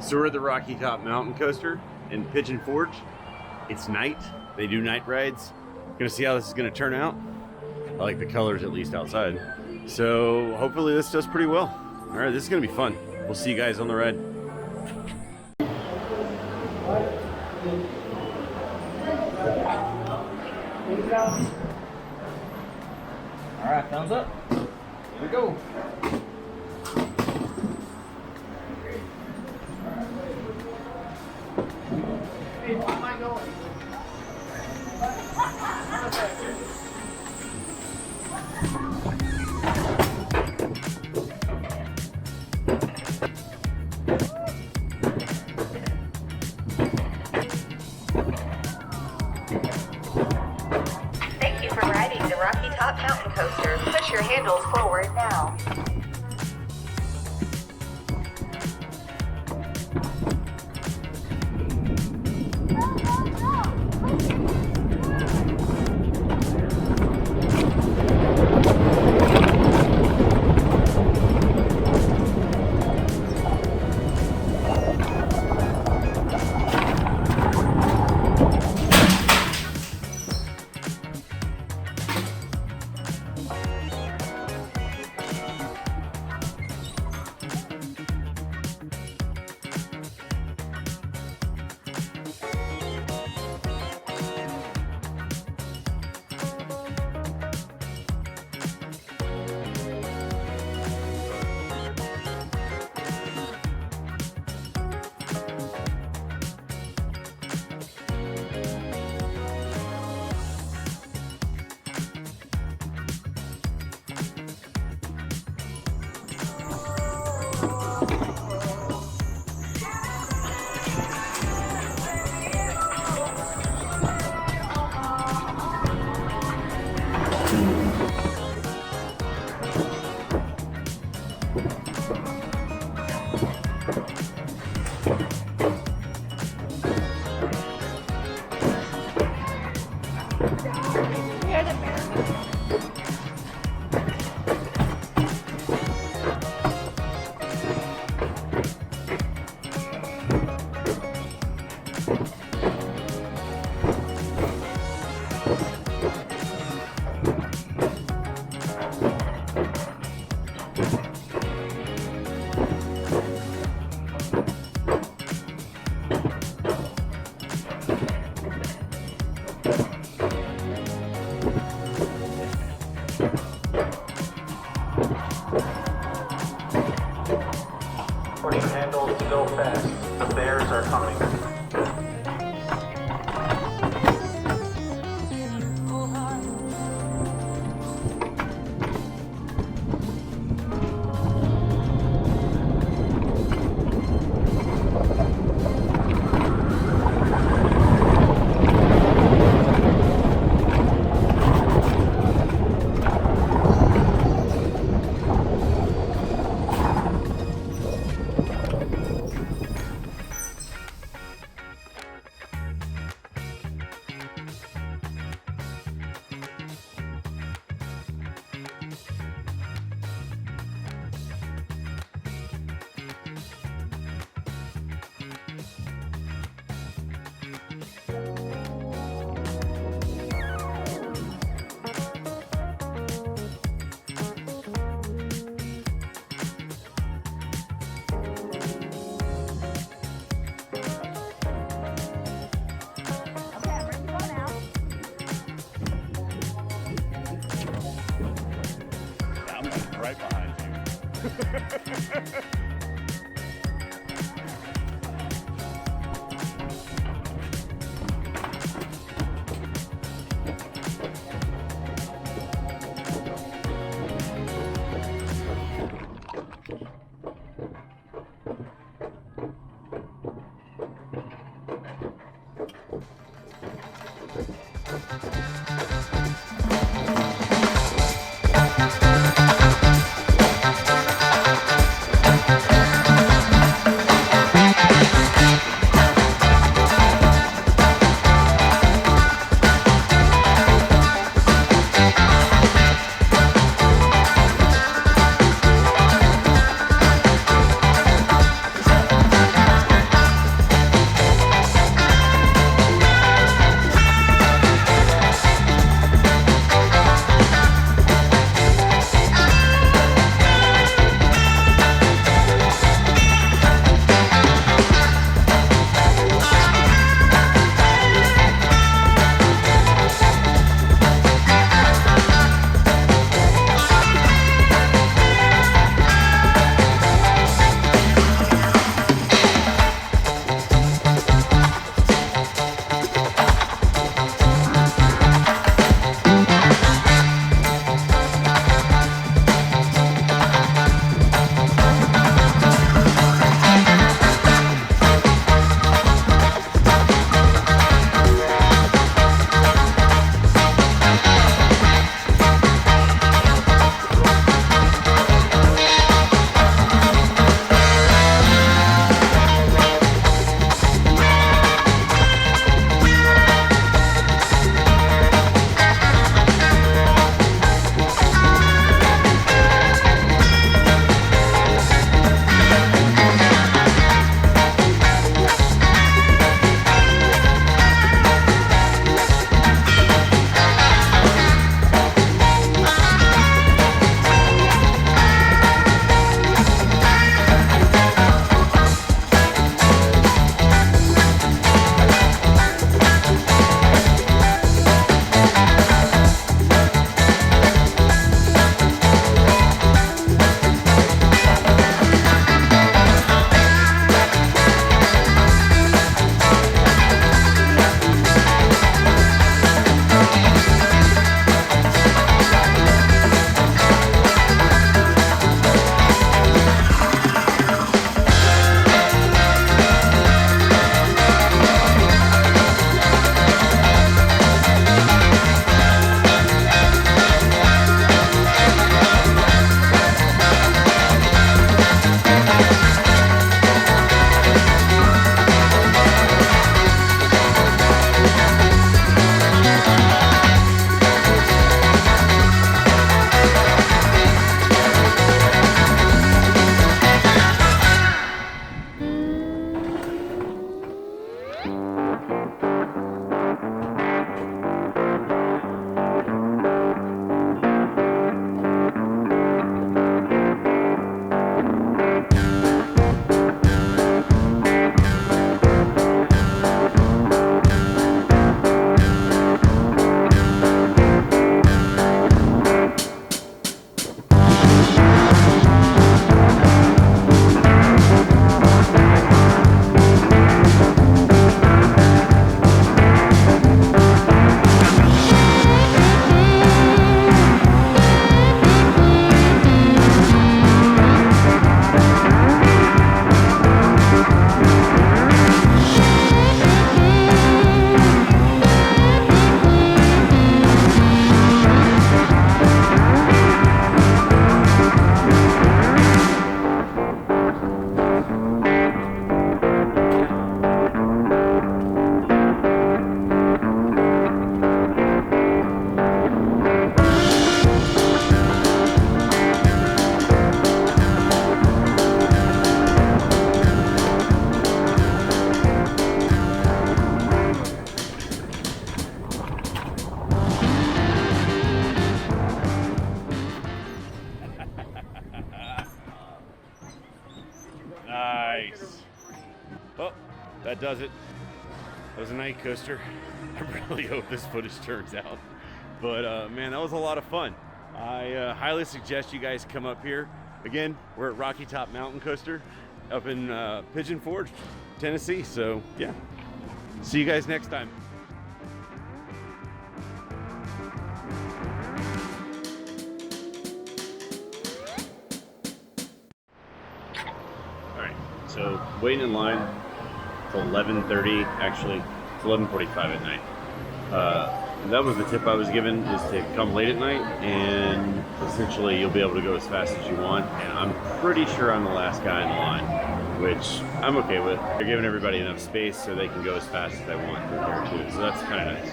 So we're at the Rocky Top Mountain Coaster in Pigeon Forge. It's night. They do night rides. Gonna see how this is gonna turn out. I like the colors, at least outside. So hopefully this does pretty well. All right, this is gonna be fun. We'll see you guys on the ride. All right, thumbs up. Here we go. Thank you for riding the Rocky Top Mountain Coaster. Push your handles forward now. Push your handles to go fast. The bears are coming. Right behind you. Nice. Oh, that does it. That was a night coaster. I really hope this footage turns out. But man, that was a lot of fun. I highly suggest you guys come up here. Again, we're at Rocky Top Mountain Coaster up in Pigeon Forge, Tennessee. So yeah, see you guys next time. All right, so waiting in line till 11:30. Actually, it's 11:45 at night. That was the tip I was given, is to come late at night, and essentially you'll be able to go as fast as you want. And I'm pretty sure I'm the last guy in the line, which I'm okay with. They're giving everybody enough space so they can go as fast as they want through here too, so that's kind of nice.